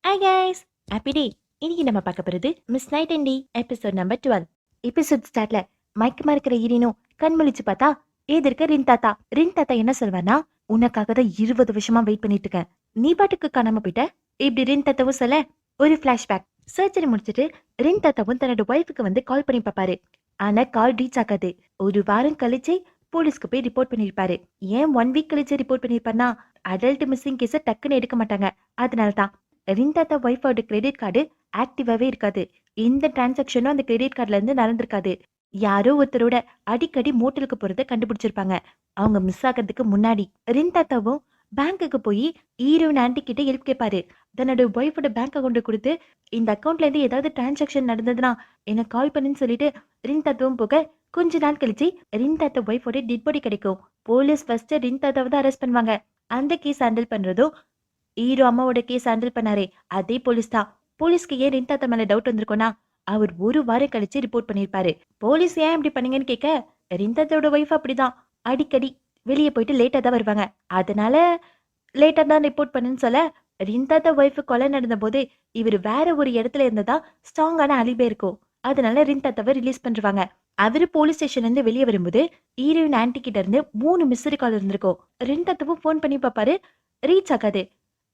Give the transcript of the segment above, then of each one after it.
Hi guys, happy day. இன்னைக்கு நம்ம பார்க்க போறது miss night and day episode number 12. Episode ஸ்டார்ட்ல மயக்கமா இருக்கிற ஈரினும் கண் முழிச்சு பார்த்தா எதிர்க்க ரின் தாத்தா என்ன சொல்வானா, உனக்காக தான் 20 வருஷமா வெயிட் பண்ணிட்டு இருக்கேன், நீ பாட்டுக்கு காணாம போயிட்ட. இப்படி ரின் தாத்தாவும் சொல்ல ஒரு பிளாஷ்பேக். சர்ஜரி முடிச்சிட்டு ரின் தாத்தாவும் தன்னோட ஒய்ஃபுக்கு வந்து கால் பண்ணி பார்ப்பாரு. ஆனா கால் ரீச் ஆகாது. ஒரு வாரம் கழிச்சு போலீஸ்க்கு போய் ரிப்போர்ட் பண்ணிருப்பாரு. ஏன் 1 வீக் கழிச்சு ரிப்போர்ட் பண்ணிருப்பாருன்னா, அடல்ட் மிஸ்ஸிங் கேஸ டக்குன்னு எடுக்க மாட்டாங்க. அதனால தான் ரின் தாத்தா ஒய்ஃபோட கிரெடிட் கார்டு ஆக்டிவாவே இருக்காது. எந்த டிரான்சாக்ஷனும் அந்த கிரெடிட் கார்டுல இருந்து நடந்திருக்காது. யாரோ ஒருத்தரோட அடிக்கடி மோட்டலுக்கு போறத கண்டுபிடிச்சிருப்பாங்க. அவங்க மிஸ் ஆகிறதுக்கு முன்னாடி ரின் தாத்தாவும் பேங்க்குக்கு போய் ஹீரோயின் ஆன்டி கிட்ட ஹெல்ப் கேட்பாரு. தன்னோட ஒய்ஃபோட பேங்க் அக்கௌண்ட் கொடுத்து, இந்த அக்கௌண்ட்ல இருந்து ஏதாவது டிரான்சாக்ஷன் நடந்ததுன்னா எனக்கு கால் பண்ணுன்னு சொல்லிட்டு ரின் தாத்தாவும் போக, கொஞ்ச நாள் கழிச்சு ரின் தாத்தா ஒய்ஃபோட டெட் பாடி கிடைக்கும். போலீஸ் ஃபர்ஸ்ட் ரின் தாத்தாவை தான் அரெஸ்ட் பண்ணுவாங்க. அந்த கேஸ் ஹேண்டில் பண்றதும் ஹீரோ அம்மாவோட கேஸ் ஹேண்டில் பண்ணாரே அதே போலீஸ் தான். போலீஸ்க்கு ஏன் ரின் தாத்தா மேல டவுட் வந்திருக்கோன்னா, அவர் ஒரு வாரம் கழிச்சு ரிப்போர்ட் பண்ணிருப்பாரு. போலீஸ் ஏன் இப்படி பண்ணீங்கன்னு கேட்க, ரின் தாத்தாவோட ஒய்ஃப் அப்படிதான், அடிக்கடி வெளியே போயிட்டு லேட்டா தான் வருவாங்க, அதனால லேட்டா தான் ரிப்போர்ட் பண்ணுன்னு சொல்ல, ரின் தாத்தா ஒய்ஃபு கொலை நடந்த போது இவர் வேற ஒரு இடத்துல இருந்ததா ஸ்ட்ராங்கான அலிபே இருக்கும். அதனால ரின் தாத்தாவை ரிலீஸ் பண்ணிருவாங்க. அவரு போலீஸ் ஸ்டேஷன்ல இருந்து வெளியே வரும்போது ஹீரோயின் ஆன்டி கிட்ட இருந்து 3 மிஸ்டு கால் இருந்திருக்கும். ரின் தாத்தாவும் போன் பண்ணி பாப்பாரு, ரீச் ஆகாது.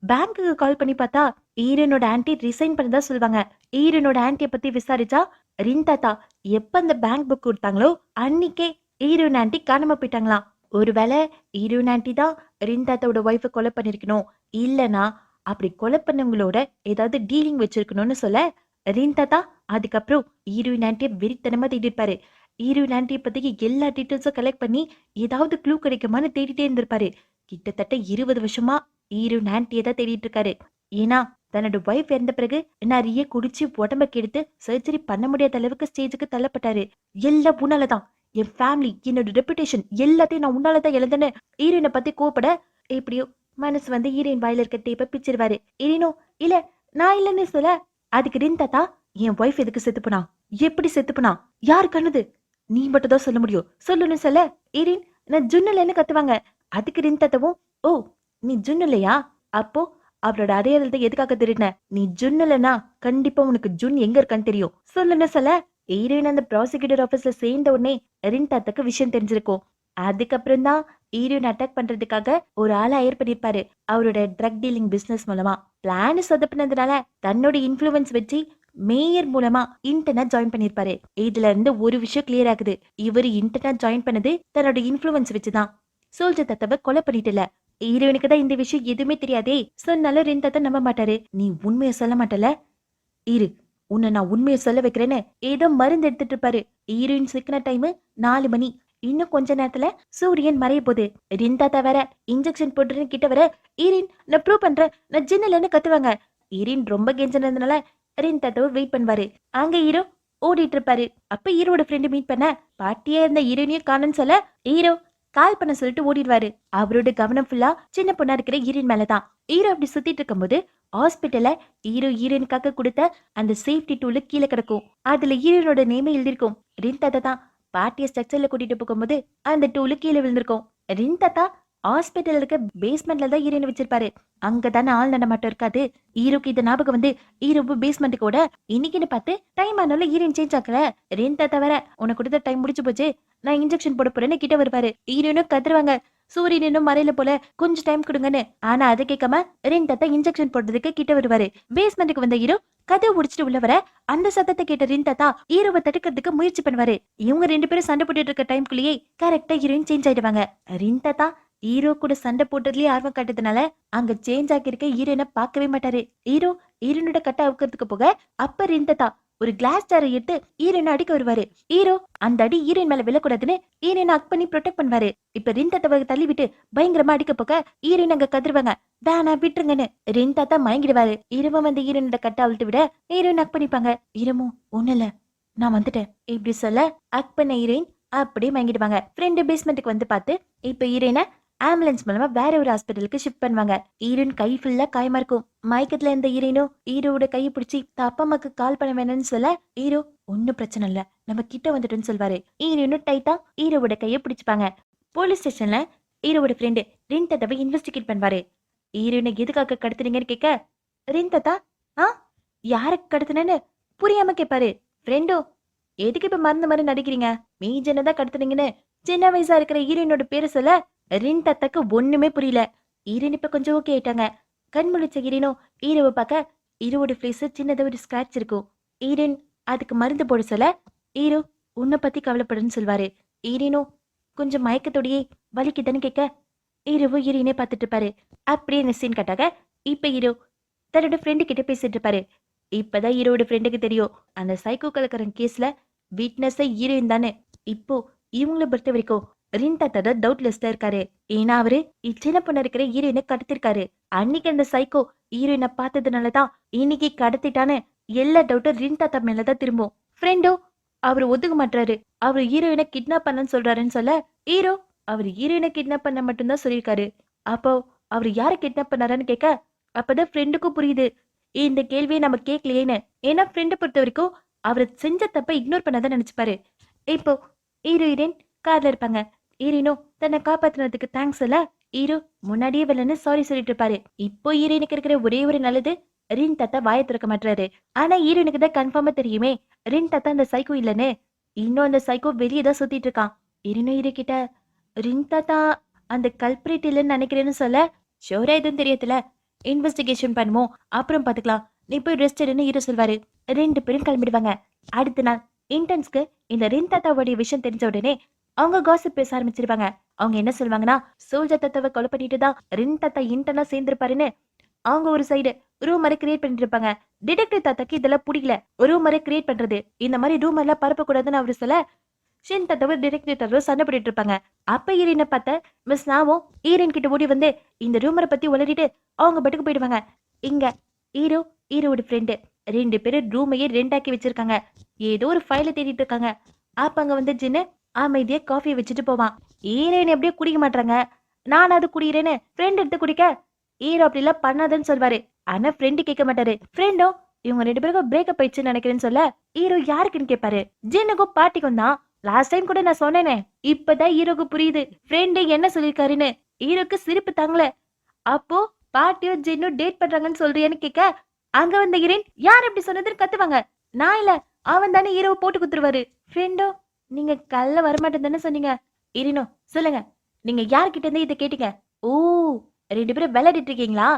பேங்க்குக்கு கால் பண்ணி பார்த்தா ஈரனோட ஆன்டி ரிசைன் பண்ணதா சொல்லுவாங்க. ஈரனோட ஆன்டியை பத்தி விசாரிச்சா ரின் தாத்தா எப்ப அந்த பேங்க் புக் கொடுத்தாங்களோ அன்னைக்கே ஈரோன் ஆன்டி காணாம போயிட்டாங்களாம். ஒருவேளை ஈரோன் ஆன்டி தான் ரின் தாத்தாவோட ஒய்ஃபை கொலை பண்ணிருக்கணும், இல்லனா அப்படி கொலை பண்ணவங்களோட ஏதாவது டீலிங் வச்சிருக்கணும்னு சொல்ல, ரின் தாத்தா அதுக்கப்புறம் ஹீரோயின் ஆன்டியை வெறித்தனமா தேடிருப்பாரு. ஹீரோயின் ஆன்டியை பத்தி எல்லா டீட்டெயில்ஸும் கலெக்ட் பண்ணி ஏதாவது க்ளூ கிடைக்குமான்னு தேடிட்டே இருந்திருப்பாரு. கிட்டத்தட்ட 20 வருஷமா ஹீரோயின் ஆன்டியை தான் தேடிட்டு இருக்காரு. ஏன்னா தன்னோட ஒய்ஃப் இறந்த பிறகு நிறைய குடிச்சு உடம்ப கெடுத்து சர்ஜரி பண்ண முடியாத அளவுக்கு ஸ்டேஜுக்கு தள்ளப்பட்டாரு. எல்லாம் உன்னாலதான், என் ஃபேமிலி, என்னோட ரெப்புடேஷன் எல்லாத்தையும் நான் உன்னாலதான் இழந்தேன்னு ஹீரோயினை பத்தி கோபப்பட, எப்படியோ மனசு வந்து ஹீரோயின் வாயில இருக்க டேப்பை பிச்சிருவாரு. ஹீரோயினோ இல்ல நான் இல்லைன்னு சொல்ல, அதுக்கு ரின் தாத்தா, என் ஒய்ஃப் எதுக்கு செத்துப்பனா, எப்படி செத்துப்பனா, யாரு கண்ணுது, நீ மட்டும் தான் சொல்ல முடியும், சொல்லுன்னு சொல்ல, ஹீரோயின் நான் ஜுன்னலன்னு கத்துவாங்க. அதுக்கு ரின் தாத்தாவும், ஓ நீ ஜுன்னலையா, அப்போ அவரோட அடையாளத்தை எதுக்காக திருடின, நீ ஜுன்னலனா கண்டிப்பா உனக்கு ஜுன் எங்க இருக்கான்னு தெரியும், சொல்லுன்னு சொல்ல, ஹீரோயின் அந்த ப்ராசிக்யூட்டர் ஆபீஸ்ல சேர்ந்த உடனே ரின் தாத்தாக்கு விஷயம் தெரிஞ்சிருக்கும். அதுக்கப்புறம் தான் ஹீரோயின் அட்டாக் பண்றதுக்காக ஒரு ஆளை ஹயர் பண்ணிருப்பாரு. அவரோட ட்ரக் டீலிங் பிசினஸ் மூலமா பிளான் சொதப்பினதுனால தன்னோட இன்ஃபுளுன்ஸ் வச்சு மேயர் மூலமா இன்டர்நெட் ஜாயின் பண்ணிருப்பாரு. இதுல இருந்து ஒரு விஷயம் கிளியர் ஆகுது, இவரு இன்டர்நெட் ஜாயின் பண்ணது தன்னோட இன்ஃபுளுன்ஸ் வச்சுதான். சோல்ஜர் தாத்தாவை கொலை பண்ணிட்டுல. ஹீரோயினுக்கு தான் இந்த விஷயம் எதுவுமே தெரியாதே, சொன்னாலும் ரின் தாத்தா நம்ப மாட்டாரு. நீ உண்மையை சொல்ல மாட்டல, இரு உன்னை நான் உண்மையை சொல்ல வைக்கிறேன்னு ஏதோ மருந்து எடுத்துட்டு இருப்பாரு. ஹீரோயின் சிக்கின டைம் 4 மணி. இன்னும் கொஞ்ச நேரத்துல சூரியன் மறைய போகுது. ரின் தாத்தா வேற இன்ஜெக்ஷன் போட்டுன்னு கிட்ட வர, ஈரின் நான் ப்ரூவ் பண்றேன், நான் ஜின்னலன்னு கத்துவாங்க. ஈரின் ரொம்ப கெஞ்சினதுனால ரின் தாத்தாவை வெயிட் பண்ணுவாரு. அங்க ஹீரோ ஓடிட்டு இருப்பாரு. அப்ப ஹீரோட ஃப்ரெண்டு மீட் பண்ண, பாட்டியே இருந்த ஹீரோனையும் காணும்னு சொல்ல, ஹீரோ கால் பண்ண சொல்லிட்டு ஓடிடுவாரு. அவரோட கவனம் ஃபுல்லா சின்ன பொண்ணா இருக்கிற ஹீரோயின் மேலதான். ஹீரோ அப்படி சுத்திட்டு இருக்கும்போது ஹாஸ்பிட்டல்ல ஹீரோ ஹீரோயினுக்காக கொடுத்த அந்த சேஃப்டி டூலு கீழே கிடக்கும். அதுல ஹீரோனோட நேமே எழுதிருக்கும். ரின் தாத்தா தான் பாட்டிய ஸ்ட்ரக்சர்ல கூட்டிட்டு போகும்போது அந்த டூலு கீழே விழுந்திருக்கும். ரின் தாத்தா ஹாஸ்பிட்டல் இருக்க பேஸ்மெண்ட்ல தான் ஹீரோயின் வச்சிருப்பாரு. அங்கதானே ஆள் நடமாட்டம் இருக்காது. ஹீரோக்கு இது ஞாபகம் வந்து ஹீரோவு பேஸ்மெண்ட்டுக்கு கூட இன்னைக்குன்னு பார்த்து டைம் ஆனாலும் ஹீரோயின் சேஞ்ச் ஆக்கல. ரின் தாத்தா வேற உனக்கு கொடுத்த டைம் முடிச்சு போச்சு, நான் இன்ஜெக்ஷன் போட போறேன்னு கிட்ட வருவாரு. ஹீரோயினும் கத்துருவாங்க, சூரியன் இன்னும் மறையில போல, கொஞ்சம் டைம் கொடுங்கன்னு. ஆனா அதை கேட்காம ரின் தாத்தா இன்ஜெக்ஷன் போடுறதுக்கு கிட்ட வருவாரு. பேஸ்மெண்ட்டுக்கு வந்த ஹீரோ கதை உடிச்சிட்டு உள்ள வர, அந்த சத்தத்தை கேட்ட ரின் தாத்தா ஹீரோவை தடுக்கிறதுக்கு முயற்சி பண்ணுவாரு. இவங்க 2 பேரும் சண்டை போட்டுட்டு இருக்க டைம்குள்ளேயே கரெக்டா ஹீரோயின் சேஞ்ச் ஆயிடுவாங்க. ரின் தாத்தா ஹீரோ கூட சண்டை போட்டதுலயே ஆர்வம் காட்டுறதுனால அங்க சேஞ்ச் ஆகியிருக்க ஹீரோயினை பார்க்கவே மாட்டாரு. ஹீரோனோட கட்ட அவுக்கிறதுக்கு போக, அப்ப ரின் தாத்தா ஒரு கிளாஸ் ஜாரை எடுத்து ஹீரோயினை அடிக்க வருவாரு. ஹீரோ அந்த அடி ஹீரோயின் மேல விழக்கூடாதுன்னு ஹீரோயினை ஹக் பண்ணி ப்ரொடெக்ட் பண்ணுவாரு. இப்ப ரின் தாத்தாவை தள்ளி விட்டு பயங்கரமா அடிக்க போக ஹீரோயின் அங்க கதறுவாங்க, வேணா விட்டுருங்கன்னு. ரின் தாத்தா மயங்கிடுவாரு. இரவும் வந்து ஹீரோனோட கட்ட அவிழ்த்து விட ஹீரோயின் ஹக் பண்ணிப்பாங்க. இரவும் ஒண்ணு இல்ல, நான் வந்துட்டேன் இப்படி சொல்ல, ஹக் பண்ண ஹீரோயின் அப்படியே மயங்கிடுவாங்க. ஃப்ரெண்டு பேஸ்மெண்ட்டுக்கு வந்து பார்த்து இப்ப ஹீரோயினை ஆம்புலன்ஸ் மூலமா வேற ஒரு ஹாஸ்பிட்டலுக்கு ஷிஃப்ட் பண்ணுவாங்க. ஹீரோயின் கை ஃபுல்லா காயமா இருக்கும். மயக்கத்துல இருந்த ஹீரோயினும் ஹீரோவோட கையை பிடிச்சி அப்பா அம்மாக்கு கால் பண்ண வேணும்னு சொல்ல, ஹீரோ ஒன்னும் பிரச்சனை இல்ல, நம்ம கிட்ட வந்துட்டோம்னு சொல்வாரு. ஹீரோயினும் டைட்டா ஹீரோவோட கையை பிடிச்சுப்பாங்க. போலீஸ் ஸ்டேஷன்ல ஹீரோவோட ஃப்ரெண்டு ரின் தாத்தாவை இன்வெஸ்டிகேட் பண்ணுவாரு. ஹீரோயினை எதுக்காக கடத்துறீங்கன்னு கேட்க, ரின் தாத்தா ஆ யாருக்கு கடத்தினேன்னு புரியாம கேட்பாரு. ஃப்ரெண்டோ எதுக்கு இப்ப மறந்த மாதிரி நடிக்கிறீங்க? மீஜனை தான் கடத்துனீங்கன்னு சின்ன வயசா இருக்கிற ஹீரோயினோட பேரு சொல்ல ரின் தத்தக்கு ஒண்ணுமே புரியல. ஹீரோயின் இப்ப கொஞ்சம் ஓகே ஆயிட்டாங்க. கண் முழிச்ச ஹீரோனும் ஹீரோவை பார்க்க ஹீரோவோட ஃபேஸ் சின்னதா ஒரு ஸ்கிராட்ச் இருக்கும். ஹீரோயின் அதுக்கு மருந்து போட சொல்ல ஹீரோ உன்னை பத்தி கவலைப்படுன்னு சொல்வாரு. ஹீரோனும் கொஞ்சம் மயக்கத்தோடையே வலிக்குதுன்னு கேட்க ஹீரோவும் ஹீரோயினே பார்த்துட்டு இருப்பாரு. அப்படியே இந்த சீன் கட்டாக இப்ப ஹீரோ தன்னோட ஃப்ரெண்டு கிட்ட பேசிட்டு இருப்பாரு. இப்பதான் ஹீரோட ஃப்ரெண்டுக்கு தெரியும் அந்த சைக்கோ கலக்கரன் கேஸ்ல விட்னஸ் ஹீரோயின் தானே. இப்போ இவங்கள பொறுத்த வரைக்கும் ரின் தாத்தா தான் டவுட் லிஸ்ட்ல இருக்காரு. ஏன்னா அவரு சின்ன பொண்ணு இருக்கிற ஹீரோயினை கடத்திருக்காரு. அன்னைக்கு அந்த சைக்கோ ஹீரோயினை பார்த்ததுனாலதான் இன்னைக்கு கடத்திட்டான்னு எல்லா டவுட்டும் ரின் தாத்தா மேலதான் திரும்பும். ஃப்ரெண்டோ அவர் ஒத்துக்க மாட்டாரு. அவர் ஹீரோயினை கிட்னாப் பண்ணன்னு சொல்றாருன்னு சொல்ல ஹீரோ அவர் ஹீரோயினை கிட்னாப் பண்ண மட்டும்தான் சொல்லியிருக்காரு. அப்போ அவர் யாரை கிட்னாப் பண்ணாரான்னு கேட்க அப்பதான் ஃப்ரெண்டுக்கும் புரியுது இந்த கேள்வியை நம்ம கேட்கலையேன்னு. ஏன்னா ஃப்ரெண்டை பொறுத்த வரைக்கும் அவர் செஞ்ச தப்ப இக்னோர் பண்ணாதான் நினைச்சுப்பாரு. இப்போ ஹீரோயின் கார்ல இருப்பாங்க. ஹீரோயினோ தன்னை காப்பாத்துனதுக்கு தேங்க்ஸ் இல்ல ஹீரோ முன்னாடியே வரலன்னு சாரி சொல்லிட்டு இருப்பாரு. இப்போ ஹீரோயினுக்கு இருக்கிற ஒரே ஒரு நல்லது ரின் தாத்தா வாயை திறக்க மாட்டாரு. ஆனா ஹீரோயினுக்கு தான் கன்ஃபார்மா தெரியுமே ரின் தாத்தா அந்த சைக்கோ இல்லன்னு. இன்னும் அந்த சைக்கோ வெளியே தான் சுத்திட்டு இருக்கான். ஹீரோயினும் ஹீரோ கிட்ட ரின் தாத்தா அந்த கல்பிரேட் இல்லைன்னு நினைக்கிறேன்னு சொல்ல ஷோரா எதுவும் தெரியல, இன்வெஸ்டிகேஷன் பண்ணுவோம் அப்புறம் பாத்துக்கலாம், நீ போய் ரெஸ்ட் எடுன்னு ஹீரோ சொல்வாரு. ரெண்டு பேரும் கிளம்பிடுவாங்க. அடுத்த நாள் இன்டர்ன்ஸ்க்கு இந்த ரின் தாத்தாவுடைய விஷயம் தெரிஞ்ச உடனே அவங்க காசிப் பேச ஆரம்பிச்சிருவாங்க. அவங்க என்ன சொல்லுவாங்கன்னா சோல்ஜர் தாத்தாவை கொலை பண்ணிட்டு தான் ரின் தாத்தா இன்டர்னா சேர்ந்திருப்பாருன்னு அவங்க ஒரு சைடு ரூமரை கிரியேட் பண்ணிட்டு இருப்பாங்க. டிடெக்டிவ் தாத்தாக்கு இதெல்லாம் பிடிக்கல. ரூமரை கிரியேட் பண்றது இந்த மாதிரி ரூமர்லாம் பரப்ப கூடாதுன்னு அவரு சொல்ல ஷின் தாத்தாவும் டிடெக்டிவ் தாத்தாவும் சண்டை போட்டுட்டு இருப்பாங்க. அப்ப ஈரினை பார்த்த மிஸ் நாவும் ஈரின் கிட்ட ஓடி வந்து இந்த ரூமரை பத்தி உளறிட்டு அவங்க பட்டுக்கு போயிடுவாங்க. இங்க ஹீரோ ஹீரோட ஃப்ரெண்டு ரெண்டு பேரும் ரூமையே ரெண்டாக்கி வச்சிருக்காங்க. ஏதோ ஒரு ஃபைல தேடிட்டு இருக்காங்க. அப்ப அங்க வந்து ஜின்னு அமைதியா காஃபியை வச்சுட்டு போவான். ஹீரோயின் எப்படியோ குடிக்க மாட்டாங்க. நான் அது குடிக்கிறேன்னு ஃப்ரெண்ட் எடுத்து குடிக்க ஹீரோ அப்படி எல்லாம் பண்ணாதுன்னு சொல்வாரு. ஆனா ஃப்ரெண்டு கேட்க மாட்டாரு. ஃப்ரெண்டோ இவங்க ரெண்டு பேருக்கும் பிரேக்கப் ஆயிடுச்சுன்னு நினைக்கிறேன்னு சொல்ல ஹீரோ யாருக்குன்னு கேட்பாரு. ஜின்னுக்கும் பாட்டிக்கும் தான். லாஸ்ட் டைம் கூட நான் சொன்னேனே. இப்பதான் ஹீரோக்கு புரியுது ஃப்ரெண்டு என்ன சொல்லிருக்காருன்னு. ஹீரோக்கு சிரிப்பு தாங்கல. அப்போ பாட்டியும் ஜின்னும் டேட் பண்றாங்கன்னு சொல்றியான்னு கேட்க அங்க வந்த ஹீரோயின் யார் எப்படி சொன்னதுன்னு கத்துவாங்க. நான் இல்ல அவன் தானே ஹீரோவை போட்டு குத்துருவாரு. ஃப்ரெண்டோ நீங்க கல்ல வரமாட்டேன்னு தானே சொன்னீங்க. ஹீரோனோ சொல்லுங்க நீங்க யார்கிட்ட இருந்து இதை கேட்டீங்க? ஓ ரெண்டு பேரும் விளையாடிட்டு இருக்கீங்களா?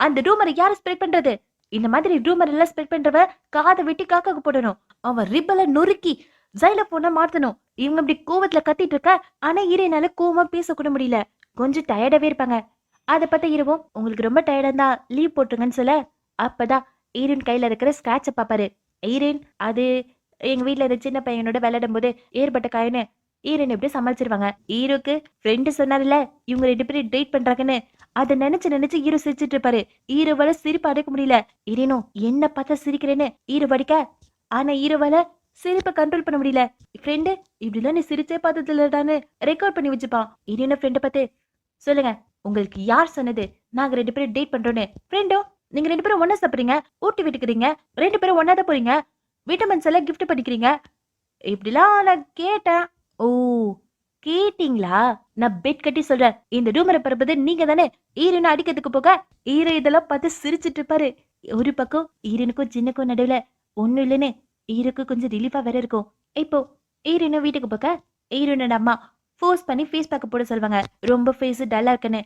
அந்த ரூமரை யாரு ஸ்ப்ரெட் பண்றது? இந்த மாதிரி ரூமர் எல்லாம் ஸ்ப்ரெட் பண்றவ காதை வெட்டி காக்காக்கு போடணும். அவன் ரிப்பல நொறுக்கி ஜைலோபோனை மாத்தணும். இவங்க இப்படி கோவத்துல கத்திட்டு இருக்க ஆனா ஹீரோயினால கோவமா பேசக்கூட முடியல. கொஞ்சம் டயர்டாவே இருப்பாங்க. அதை பார்த்த ஹீரோவும் உங்களுக்கு ரொம்ப டயர்டா இருந்தா லீவ் போட்டுருங்கன்னு சொல்ல அப்பதான் ஹீரோயின் கையில இருக்கிற ஸ்கிராட்ச பாப்பாரு. ஹீரோயின் அது எங்க வீட்டுல இருந்த சின்ன பையனோட விளையாடும் போது ஏற்பட்ட காயன்னு ஹீரோயின் எப்படி சமாளிச்சிருவாங்க. ஹீரோக்கு ஃப்ரெண்டு சொன்னார்ல இவங்க ரெண்டு பேரும் டேட் பண்றாங்கன்னு அதை நினைச்சு நினைச்சு ஹீரோ சிரிச்சிட்டு இருப்பாரு. ஹீரோவால சிரிப்பு அடக்க முடியல. ஹீரோனும் என்ன பார்த்தா சிரிக்கிறேன்னு ஹீரோ படிக்க ஆனா ஹீரோவால சிரிப்பை கண்ட்ரோல் பண்ண முடியல. ஃப்ரெண்டு இப்படிலாம் நீ சிரிச்சே பார்த்தது இல்லடான்னு ரெக்கார்ட் பண்ணி வச்சுப்பான். ஹீரோன ஃப்ரெண்டை பார்த்து சொல்லுங்க உங்களுக்கு யார் சொன்னது நாங்க ரெண்டு பேரும் டேட் பண்றோன்னு? ஃப்ரெண்டோ நீங்க ரெண்டு பேரும் ஒன்னா சாப்பிடுறீங்க, ஊட்டி விட்டுக்கிறீங்க, ரெண்டு பேரும் ஒன்னா தான் போறீங்க, விட்டமின்ஸ் எல்லாம் கிஃப்ட் பண்ணிக்கிறீங்க, இப்படிலாம் நான் கேட்டேன். ஓ கேட்டீங்களா? நான் பெட் கட்டி சொல்றேன் இந்த ரூமரை பரப்புது நீங்க தானே. ஈரனை அடிக்கிறதுக்கு போக ஈர இதெல்லாம் பார்த்து சிரிச்சிட்டு இருப்பாரு. ஒரு பக்கம் ஈரனுக்கும் சின்னக்கும் நடுவுல ஒண்ணும் இல்லைன்னு ஈருக்கு கொஞ்சம் ரிலீஃபா வேற இருக்கும். இப்போ ஈரனும் வீட்டுக்கு போக ஈரனோட அம்மா ஃபோர்ஸ் பண்ணி ஃபேஸ் பேக்க போட சொல்லுவாங்க. ரொம்ப ஃபேஸ் டல்லா இருக்குன்னு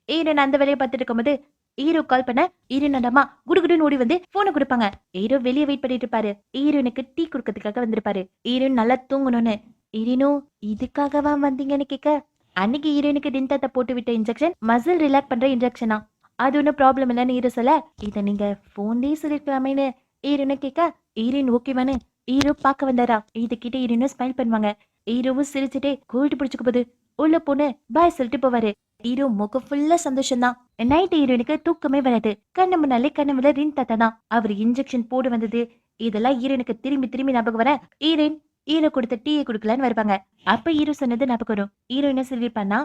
ஈரன் அந்த வேலையை பார்த்துட்டு இருக்கும்போது ஹீரோ கால் பண்ண ஈரனோட அம்மா குடுகுடுன்னு ஓடி வந்து போனை கொடுப்பாங்க. ஹீரோ வெளியே வெயிட் பண்ணிட்டு இருப்பாரு. ஈரனுக்கு டீ குடுக்கறதுக்காக வந்திருப்பாரு. ஈரன் நல்லா தூங்கணும்னு. ஈரனும் இதுக்காகவா வந்தீங்கன்னு கேட்க அன்னைக்கு ஹீரோயினுக்கு ரின் தாத்தா போட்டு விட்ட இன்ஜெக்ஷன் மசில் ரிலாக்ஸ் பண்ற இன்ஜெக்ஷனா, அது ஒன்னும் ப்ராப்ளம் இல்லைன்னு ஹீரோ சொல்ல இதை நீங்க போன்லயே சொல்லிருக்கலாமேன்னு ஹீரோனை கேட்க ஹீரோயின் ஓகேவானு ஹீரோ பார்க்க வந்தாரா. இது கிட்ட ஹீரோயினும் ஸ்மைல் பண்ணுவாங்க. ஹீரோவும் சிரிச்சுட்டே கோல்டு பிடிச்சுக்க போது உள்ள பொண்ணு பாய் சொல்லிட்டு போவாரு. ஹீரோ முகம் ஃபுல்லா சந்தோஷம் தான். நைட் ஹீரோயினுக்கு தூக்கமே வராது. கண்ணு முன்னாலே கண்ணு ரின் தாத்தா தான். அவர் இன்ஜெக்ஷன் போடு வந்தது இதெல்லாம் ஹீரோயினுக்கு திரும்பி திரும்பி ஞாபகம் வர ஹீரோயின் ஹீரோ கொடுத்த டீயை குடுக்கலான்னு வருவாங்க. அப்ப ஹீரோ சொன்னது ஞாபகம் வரும். ஹீரோயினை சொல்லிருப்பான்னா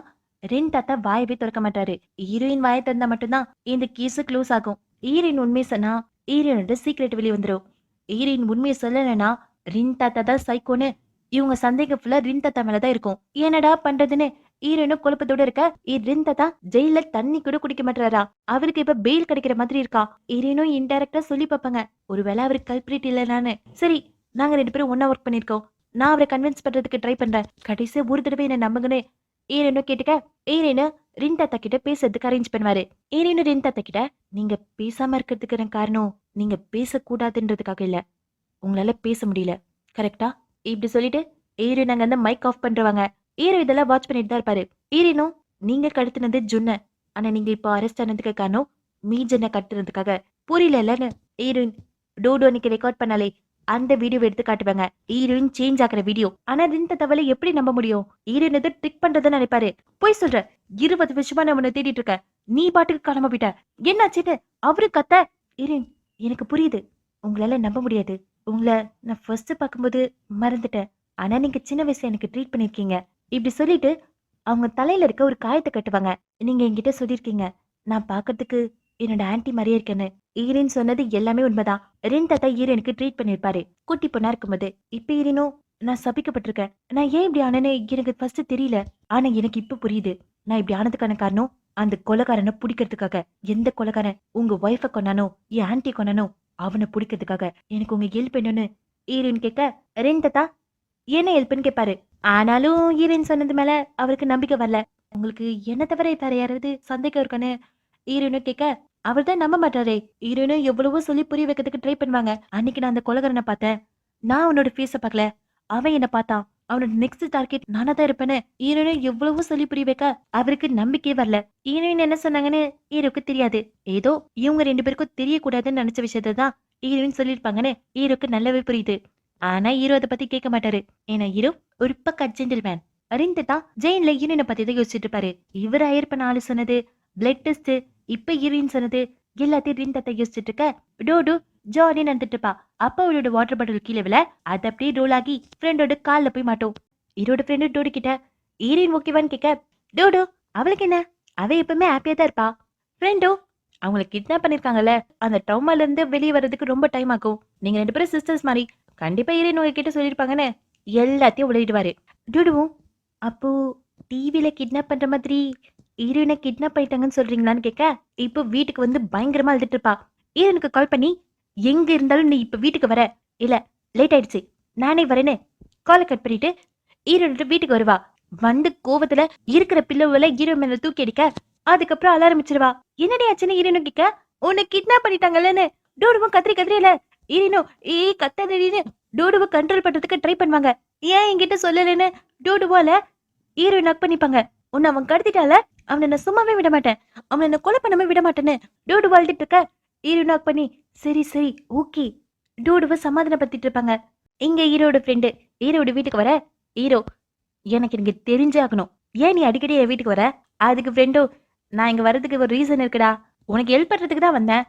ரின் தாத்தா வாயவே திறக்க மாட்டாரு. ஹீரோயின் வாயை திறந்தா மட்டும்தான் இந்த கேஸ் க்ளோஸ் ஆகும். ஹீரோயின் உண்மையை சொன்னா ஹீரோனோட சீக்ரெட் வெளியே வந்துடும். ஹீரோயின் உண்மையை சொல்லலைன்னா ரின் தாத்தா தான் சைக்கோன்னு இவங்க சந்தேகம் ஃபுல்லா ரின் தாத்தா மேலதான் இருக்கும். என்னடா பண்றதுன்னு ஹீரோயினும் குழப்பத்தோட இருக்க ரிந்தா ஜெயில தண்ணி கூட குடிக்க மாட்டாரா. அவருக்கு இப்ப பெயில் கிடைக்கிற மாதிரி இருக்கா. ஹீரோயினும் இன்டைரக்டா சொல்லி பாப்பாங்க, ஒருவேளை அவருக்கு கல்பிரிட் இல்லைன்னு. சரி, நாங்க 2 பேரும் ஒன்னா ஒர்க் பண்ணிருக்கோம், நான் அவரை கன்வின்ஸ் பண்றதுக்கு ட்ரை பண்றேன், கடைசியா ஒரு தடவை என்ன நம்புங்கன்னு ஹீரோயினும் கேட்டுக்க. ஹீரோயினு ரின்தாத்தா கிட்ட பேசுறதுக்கு அரேஞ்ச் பண்ணுவாரு. ஹீரோயினு ரின்தாத்தா கிட்ட, நீங்க பேசாம இருக்கிறதுக்கு காரணம் நீங்க பேசக்கூடாதுன்றதுக்காக இல்ல, உங்களால பேச முடியல, கரெக்டா? இப்படி சொல்லிட்டு ஹீரோயின் அங்க வந்து மைக் ஆஃப் பண்றவாங்க. ஹீரோ இதெல்லாம் வாட்ச் பண்ணிட்டு தான் இருப்பாரு. ஹீரோனும், நீங்க கடத்தினது ஜுன்ன, ஆனா நீங்க இப்போ அரெஸ்ட் ஆனதுக்கு காரணம் மீஜனை கடத்தினதுக்காக புரியல இல்லன்னு ஹீரோயின் டோடோ அன்னைக்கு ரெக்கார்ட் பண்ணாலே அந்த வீடியோ எடுத்து காட்டுவாங்க. ஹீரோயின் சேஞ்ச் ஆகிற வீடியோ. ஆனா இந்த தவளை எப்படி நம்ப முடியும்? ஹீரோயின் எதை ட்ரிக் பண்றதுன்னு நினைப்பாரு. போய் சொல்ற, 20 வருஷமா நான் உன்னை தேடிட்டு இருக்கேன், நீ பாட்டுக்கு காணாம போயிட்ட, என்னாச்சுன்னு அவரு கத்த. ஹீரோயின், எனக்கு புரியுது, உங்களால நம்ப முடியாது, உங்களை நான் ஃபர்ஸ்ட் பார்க்கும்போது மறந்துட்டேன், ஆனா நீங்க சின்ன வயசுல எனக்கு ட்ரீட் பண்ணிருக்கீங்க. இப்படி சொல்லிட்டு அவங்க தலையில இருக்க ஒரு காயத்தை கட்டுவாங்க. நீங்க என்கிட்ட சொல்லிருக்கீங்க, நான் பாக்குறதுக்கு என்னோட ஆன்டி மாதிரியே இருக்கேன்னு. ஈரின் சொன்னது எல்லாமே உண்மைதான். ரின் தாத்தா ஈரனுக்கு ட்ரீட் பண்ணிருப்பாரு குட்டி பொண்ணா இருக்கும்போது. இப்ப ஈரனும், நான் சபிக்கப்பட்டிருக்கேன், நான் ஏன் இப்படி ஆனேன்னு எனக்கு ஃபர்ஸ்ட் தெரியல, ஆனா எனக்கு இப்ப புரியுது, நான் இப்படி ஆனதுக்கான காரணம் அந்த கொலைகாரனை பிடிக்கிறதுக்காக. எந்த கொலைகாரன் உங்க ஒய்ஃபை கொண்டானோ, என் ஆன்டி கொண்டானோ, அவனை பிடிக்கிறதுக்காக எனக்கு உங்க ஹெல்ப் என்னன்னு ஈரின் கேட்க, ரின் தாத்தா என்ன ஹெல்ப்னு கேட்பாரு. ஆனாலும் ஈரின் சொன்னது மேல அவருக்கு நம்பிக்கை வரல. உங்களுக்கு என்ன தவிர வேற யாராவது சந்தேகம் இருக்கான்னு ஈரனும் கேட்க, அவர் தான் நம்ப மாட்டாரே. ஈரனும் எவ்வளவோ சொல்லி புரிய வைக்கிறதுக்கு ட்ரை பண்ணுவாங்க. அன்னைக்கு நான் அந்த கொலகாரனை பார்த்தேன், நான் அவனோட ஃபேஸ பார்க்கல, அவன் என்ன பார்த்தான், அவனோட நெக்ஸ்ட் டார்கெட் நானா தான் இருப்பேன்னு ஈரனும் எவ்வளவோ சொல்லி புரிய வைக்க அவருக்கு நம்பிக்கையே வரல. ஈரன் என்ன சொன்னாங்கன்னு ஈரோக்கு தெரியாது. ஏதோ இவங்க 2 பேருக்கும் தெரியக்கூடாதுன்னு நினைச்ச விஷயத்த தான் ஈரன் சொல்லியிருப்பாங்கன்னு ஈரோக்கு நல்லாவே புரியுது. ஆனா ஹீரோ அதை பத்தி கேட்க மாட்டாரு. ஏன்னா ஹீரோ ஒரு பக்க ஜென்டில்மேன். அறிந்துதான் ஜெயின்ல ஹீரோயினை பத்தி தான் யோசிச்சுட்டு இருப்பாரு. இவர் ஹயர் பண்ண ஆளு சொன்னது பிளட் டெஸ்ட், இப்ப ஹீரோயின் சொன்னது எல்லாத்தையும் ரிந்தத்தை யோசிச்சுட்டு இருக்க டோடு ஜாலி நடந்துட்டு இருப்பா. அப்ப அவளோட வாட்டர் பாட்டில் கீழே விழ அது அப்படியே ரோல் ஆகி ஃப்ரெண்டோட கால்ல போய் மாட்டோம். ஹீரோட ஃப்ரெண்டு டோடு கிட்ட ஹீரோயின் ஓகேவான்னு கேட்க, டோடு அவளுக்கு என்ன, அவ எப்பவுமே ஹாப்பியா தான் இருப்பா. ஃப்ரெண்டோ, அவங்களை கிட்னாப் பண்ணிருக்காங்கல்ல, அந்த ட்ராமால இருந்து வெளியே வர்றதுக்கு ரொம்ப டைம் ஆகும், நீங்க 2 பேரும் சிஸ்டர்ஸ் மாதிரி, கண்டிப்பா ஹீரோயின் உங்ககிட்ட சொல்லிருப்பாங்கன்னு எல்லாத்தையும் உழையிடுவாரு. டூடுவும், அப்போ டிவில கிட்னாப் பண்ற மாதிரி ஹீரோயினை கிட்னாப் பண்ணிட்டாங்கன்னு சொல்றீங்களான்னு கேட்க, இப்போ வீட்டுக்கு வந்து பயங்கரமா அழுதுட்டு இருப்பா. ஹீரோனுக்கு கால் பண்ணி, எங்க இருந்தாலும் நீ இப்ப வீட்டுக்கு வர, இல்ல லேட் ஆயிடுச்சு நானே வரேன்னு காலை கட் பண்ணிட்டு ஹீரோயின்ட்டு வீட்டுக்கு வருவா. வந்து கோவத்துல இருக்கிற பில்லோவில ஹீரோ மேல தூக்கி அடிக்க, அதுக்கப்புறம் அழ ஆரம்பிச்சிருவா. என்னடி ஆச்சுன்னு ஹீரோனு கேட்க, உன்னை கிட்னாப் பண்ணிட்டாங்கல்லன்னு டோடுவும் கத்திரில ஹீரோனோ கத்தாதடின்னு டோடுவை கண்ட்ரோல் பண்றதுக்கு ட்ரை பண்ணுவாங்க. ஏன் என்கிட்ட சொல்லலன்னு டோடுவால ஹீரோ நக் பண்ணிப்பாங்க. உன்னை அவன் கடத்திட்டால, அவனை நான் சும்மாவே விட மாட்டேன், அவனை நான் கொலை பண்ணாம விட மாட்டேன்னு டோடு வாழ்ந்துட்டு இருக்க ஹீரோ நாக் பண்ணி, சரி சரி ஓகே டோடுவை சமாதானப்படுத்திட்டு இருப்பாங்க. இங்க ஹீரோட ஃப்ரெண்டு ஹீரோட வீட்டுக்கு வர, ஹீரோ எனக்கு இங்க தெரிஞ்சே ஆகணும், ஏன் நீ அடிக்கடி என் வீட்டுக்கு வர? அதுக்கு ஃப்ரெண்டோ, நான் இங்க வர்றதுக்கு ஒரு ரீசன் இருக்குடா, உனக்கு ஹெல்ப் பண்றதுக்கு தான் வந்தேன்,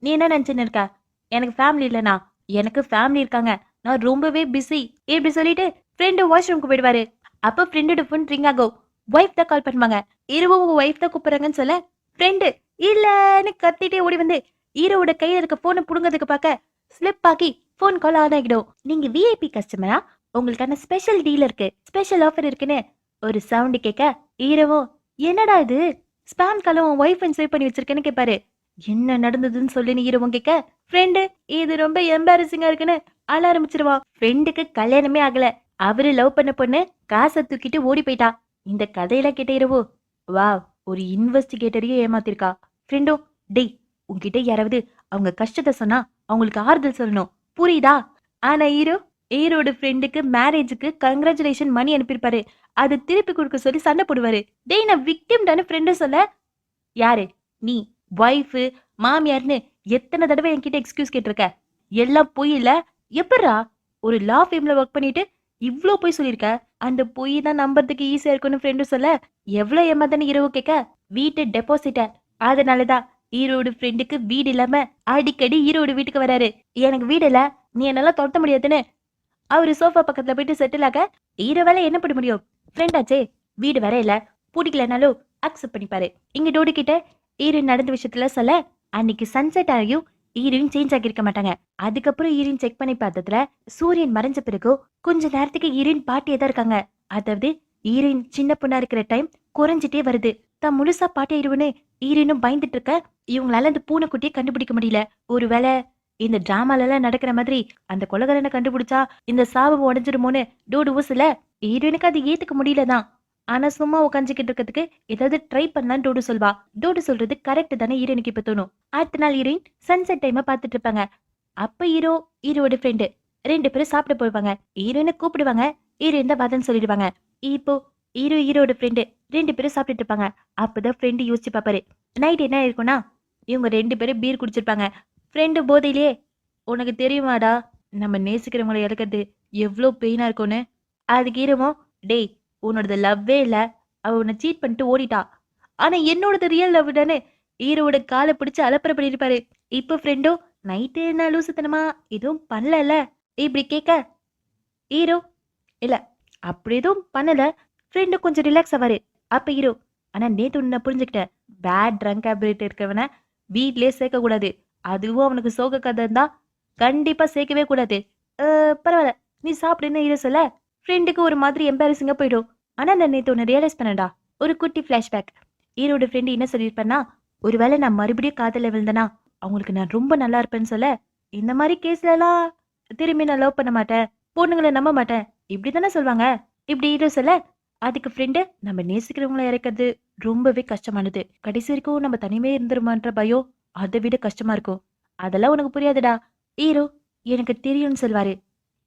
நீ என்ன நினைச்சுன்னு இருக்க, எனக்கு ஃபேமிலி இல்லைனா? எனக்கு ஃபேமிலி இருக்காங்க, நான் ரொம்பவே பிஸி இப்படி சொல்லிட்டு ஃப்ரெண்டு வாஷ்ரூம்க்கு போயிடுவாரு. அப்ப ஃப்ரெண்டோட ஃபோன் ரிங் ஆகும். ஒய்ஃப் தான் கால் பண்ணுவாங்க. ஹீரோவும் ஒய்ஃப் தான் கூப்பிடுறாங்கன்னு சொல்ல ஃப்ரெண்டு இல்லன்னு கத்திட்டே ஓடி வந்து ஹீரோவோட கையில இருக்க போனை புடுங்கிறதுக்கு பார்க்க ஸ்லிப் ஆகி போன் கால் ஆன் ஆகிடும். நீங்க விஐபி கஸ்டமரா, உங்களுக்கான ஸ்பெஷல் டீல் இருக்கு, ஸ்பெஷல் ஆஃபர் இருக்குன்னு ஒரு சவுண்ட் கேட்க ஹீரோவும், என்னடா இது ஸ்பாம் காலும் ஒய்ஃப் சேவ் பண்ணி வச்சிருக்கேன்னு கேட்பாரு. என்ன நடந்ததுன்னு சொல்லுன்னு ஹீரோவும் கேட்க, ஃப்ரெண்டு இது ரொம்ப எம்பாரசிங்கா இருக்குன்னு அழ ஆரம்பிச்சிருவா. ஃப்ரெண்டுக்கு கல்யாணமே ஆகல, அவரு லவ் பண்ண பொண்ணு காசை தூக்கிட்டு ஓடி போயிட்டா. இந்த கதையெல்லாம் கேட்ட ஹீரோவோ, வா ஒரு இன்வெஸ்டிகேட்டரையே ஏமாத்திருக்கா. ஃப்ரெண்டோ, டேய் உன்கிட்ட யாராவது அவங்க கஷ்டத்தை சொன்னா அவங்களுக்கு ஆறுதல் சொல்லணும், புரியுதா? ஆனா ஹீரோட ஃப்ரெண்டுக்கு மேரேஜுக்கு கங்க்ராச்சுலேஷன் மணி அனுப்பியிருப்பாரு, அது திருப்பி கொடுக்க சொல்லி சண்டை போடுவாரு. டேய் நான் விக்டிம் தானே ஃப்ரெண்டு சொல்ல, யாரு நீ ஒய்ஃபு மாமியார்னு எத்தனை தடவை என்கிட்ட எக்ஸ்கியூஸ் கேட்டிருக்க, எல்லாம் பொய் இல்ல, எப்படா ஒரு லா ஃபேம்ல ஒர்க் பண்ணிட்டு இவ்ளோ போய் சொல்லியிருக்க, அந்த பொய் தான் நம்புறதுக்கு ஈஸியா இருக்குன்னு ஃப்ரெண்டு சொல்ல எவ்வளவு ஏமாதானு ஹீரோவை கேட்க, வீட்டு டெபாசிட்ட, அதனாலதான் ஹீரோட ஃப்ரெண்டுக்கு வீடு இல்லாம அடிக்கடி ஹீரோட வீட்டுக்கு வராரு. எனக்கு வீடு இல்ல, நீ என்னால தொட்ட முடியாதுன்னு அவரு சோஃபா பக்கத்துல போயிட்டு செட்டில் ஆக ஹீரோவால என்ன பண்ண முடியும், ஃப்ரெண்டாச்சே, வீடு வர இல்ல பிடிக்கலனாலும் அக்செப்ட் பண்ணிப்பாரு. இங்க டோடு கிட்ட ஹீரோயின் நடந்த விஷயத்துல சொல்ல, அன்னைக்கு சன்செட் ஆகியும் ஹீரோயின் சேஞ்ச் ஆகியிருக்க மாட்டாங்க. அதுக்கப்புறம் ஹீரோயின் செக் பண்ணி பார்த்ததுல சூரியன் மறைஞ்ச பிறகு கொஞ்ச நேரத்துக்கு ஹீரோயின் பாட்டியே தான் இருக்காங்க. அதாவது ஹீரோயின் சின்ன பொண்ணா இருக்கிற டைம் குறைஞ்சிட்டே வருது. தான் முழுசா பாட்டிடுவனு ஹீரோயினும் பயந்துட்டு இருக்க. இவங்களால அந்த பூனைக்குட்டியை கண்டுபிடிக்க முடியல. ஒருவேளை இந்த டிராமால எல்லாம் நடக்கிற மாதிரி அந்த கொலகாரனை கண்டுபிடிச்சா இந்த சாபம் உடைஞ்சிருமோன்னு டூடு ஊசல. ஹீரோயினுக்கு அது ஏத்துக்க முடியலதான். ஆனா சும்மா உட்காந்துக்கிட்டு இருக்கிறதுக்கு ஏதாவது ட்ரை பண்ணலான்னு டூடு சொல்வா. டூடு சொல்றது கரெக்ட் தானே ஹீரோயினுக்கு இப்ப தோணும். அடுத்த நாள் ஹீரோயின் சன்செட் டைமை பார்த்துட்டு இருப்பாங்க. அப்ப ஹீரோவோட ஃப்ரெண்டு 2 பேரும் சாப்பிட போய்வாங்க. ஹீரோயினை கூப்பிடுவாங்க. ஹீரோயின் தான் வதன்னு சொல்லிடுவாங்க. இப்போ ஹீரோட ஃப்ரெண்டு 2 பேரும் சாப்பிட்டுட்டு இருப்பாங்க. அப்பதான் ஃப்ரெண்டு யோசிச்சு பாப்பாரு. நைட் என்ன இருக்கும்னா இவங்க 2 பேரும் பீர் குடிச்சிருப்பாங்க. ஃப்ரெண்டு போதையிலே உனக்கு தெரியுமாடா நம்ம நேசிக்கிறவங்களை இழக்கிறது எவ்வளோ பெயினா இருக்கும்னு. அதுக்கு ஹீரோவும் டேய் உன்னோடது லவ்வே இல்ல, அவ உன்னை சீட் பண்ணிட்டு ஓடிட்டா, ஆனா என்னோடது ரியல் லவ் தானே ஹீரோவோட காலை பிடிச்சு அலப்பற பண்ணிருப்பாரு. இப்போ ஃப்ரெண்டோ நைட்டு என்ன லூசுத்தனமா எதுவும் பண்ணல இப்படி கேட்க ஹீரோ இல்ல அப்படி எதுவும் பண்ணல. ஃப்ரெண்டு கொஞ்சம் ரிலாக்ஸ் ஆவாரு. அப்ப ஹீரோ ஆனா நேத்து நான் புரிஞ்சுக்கிட்டேன், பேட் ட்ரங்க் ஹேபிட் இருக்கவன வீட்லயே சேர்க்க கூடாது. அதுவும் அவனுக்கு சோக கதை இருந்தா கண்டிப்பா சேர்க்கவே கூடாது. பரவாயில்ல நீ சாப்பிடுன்னு ஹீரோ சொல்ல ஃப்ரெண்டுக்கு ஒரு மாதிரி எம்பாரசிங்கா போயிடும். ஆனா நான் நேத்து ஒன்னு ரியலைஸ் பண்ணடா. ஒரு குட்டி பிளாஷ்பேக். ஹீரோட ஃப்ரெண்டு என்ன சொல்லியிருப்பேன்னா, ஒருவேளை நான் மறுபடியும் காதல விழுந்தனா அவங்களுக்கு நான் ரொம்ப நல்லா இருப்பேன்னு சொல்ல, இந்த மாதிரி கேஸ்ல எல்லாம் திரும்பி நான் லவ் பண்ண மாட்டேன், பொண்ணுங்களை நம்ப மாட்டேன் இப்படிதானே சொல்லுவாங்க. இப்படி ஹீரோ சொல்ல அதுக்கு ஃப்ரெண்டு நம்ம நேசிக்கிறவங்கள இறக்கிறது ரொம்பவே கஷ்டமானது. கடைசி வரைக்கும் நம்ம தனிமே இருந்துருமான்ற பயம் அதை விட கஷ்டமா இருக்கும். அதெல்லாம் உனக்கு புரியாதுடா. ஹீரோ எனக்கு தெரியும்னு சொல்வாரு.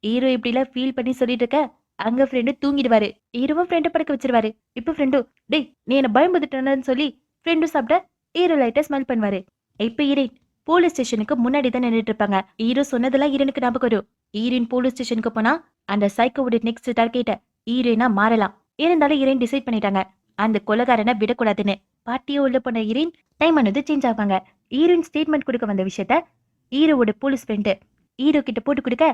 ஹீரோ இப்படிலாம் ஃபீல் பண்ணி சொல்லிட்டு இருக்க அங்க ஃப்ரெண்டு தூங்கிடுவாரு. ஹீரோவும் ஃப்ரெண்டு படுக்க வச்சிருவாரு. இப்ப ஃப்ரெண்டு டேய் நீ என்ன பயம்படுத்திட்டேன்னு சொல்லி ஃப்ரெண்டு சாப்பிட ஹீரோ லைட்டா ஸ்மெல் பண்ணுவாரு. இப்ப ஹீரோயின் போலீஸ் ஸ்டேஷனுக்கு முன்னாடி தான் நின்றுட்டு இருப்பாங்க. ஹீரோ சொன்னதெல்லாம் ஹீரோனுக்கு ஞாபகம் வரும். ஹீரோயின் போலீஸ் ஸ்டேஷனுக்கு போனா அந்த சைக்கோவோட நெக்ஸ்ட் டார்கெட்ட ஹீரோயினா மாறலாம். இருந்தாலும் ஹீரோயின் டிசைட் பண்ணிட்டாங்க அந்த கொலைகாரனை விடக்கூடாதுன்னு. பாட்டியோ உள்ள போன ஹீரோயின் டைம் ஆனது சேஞ்ச் ஆவாங்க. ஹீரோயின் ஸ்டேட்மெண்ட் கொடுக்க வந்த விஷயத்த ஹீரோவோட போலீஸ் ஃப்ரெண்டு ஹீரோ கிட்ட போட்டு கொடுக்க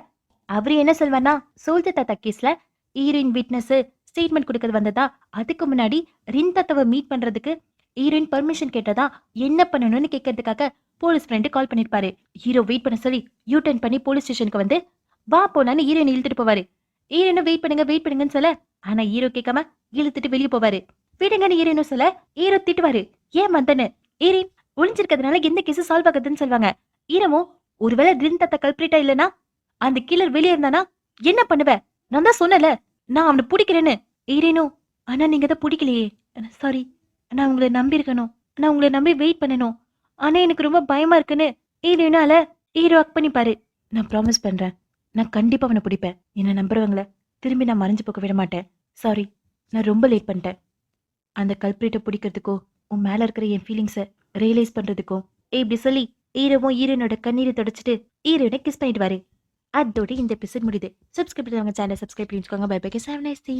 அவரு என்ன சொல்வார்னா, சோல்ஜர் தாத்தா கேஸ்ல ஹீரோயின் விட்னஸ் ஸ்டேட்மெண்ட் கொடுக்கறது வந்ததா, அதுக்கு முன்னாடி ரின் தாத்தாவை மீட் பண்றதுக்கு ஹீரோயின் பர்மிஷன் கேட்டதா, என்ன பண்ணணும்னு கேட்கறதுக்காக போலீஸ் ஃப்ரெண்டு கால் பண்ணிருப்பாரு. ஹீரோ வெயிட் பண்ண சொல்லி யூ டர்ன் பண்ணி போலீஸ் ஸ்டேஷனுக்கு வந்து வா போனான்னு ஹீரோயின் இழுத்துட்டு போவாரு. ஹீரோயினும் வெயிட் பண்ணுங்கன்னு சொல்ல, ஆனா ஹீரோ கேட்காம இழுத்துட்டு வெளியே போவாரு. விடுங்கன்னு ஹீரோயினும் சொல்ல ஹீரோ திட்டுவாரு. ஏன் வந்தன்னு. ஹீரோயின் ஒளிஞ்சிருக்கிறதுனால எந்த கேஸ் சால்வ் ஆகுதுன்னு சொல்லுவாங்க. ஹீரோவும் ஒருவேளை ரின் தாத்தா கல்பிரிட்டா இல்லனா அந்த கில்லர் வெளியே இருந்தானா என்ன பண்ணுவ, நான் தான் சொன்னல நான் அவனை பிடிக்கிறேன்னு. ஹீரோயினும் ஆனா நீங்க தான் பிடிக்கலையே, சாரி நான் உங்களை நம்பி இருக்கணும், நான் உங்களை நம்பி வெயிட் பண்ணணும், ஆனா எனக்கு ரொம்ப பயமா இருக்குன்னு ஹீரோயினால ஹீரோ அக் பண்ணிப்பாரு. நான் ப்ராமிஸ் பண்றேன் நான் கண்டிப்பா அவனை பிடிப்பேன், என்ன நம்புறவங்கள திரும்பி நான் மறைஞ்சு போக விட மாட்டேன், சாரி நான் ரொம்ப லேட் பண்ணிட்டேன். அந்த கல்பிரேட்டை பிடிக்கிறதுக்கோ உன் மேல இருக்கிற என் ஃபீலிங்ஸை ரியலைஸ் பண்றதுக்கும் இப்படி சொல்லி ஹீரோவும் ஹீரோனோட கண்ணீரை தொடச்சிட்டு ஹீரோனை கிஸ் பண்ணிடுவாரு. அதோட இந்த எபிசோட் முடியுது. சப்ஸ்கிரைப் பண்ணுவாங்க, சேனல் சப்ஸ்கிரைப் பண்ணிக்கோங்க. Bye bye, have nice day.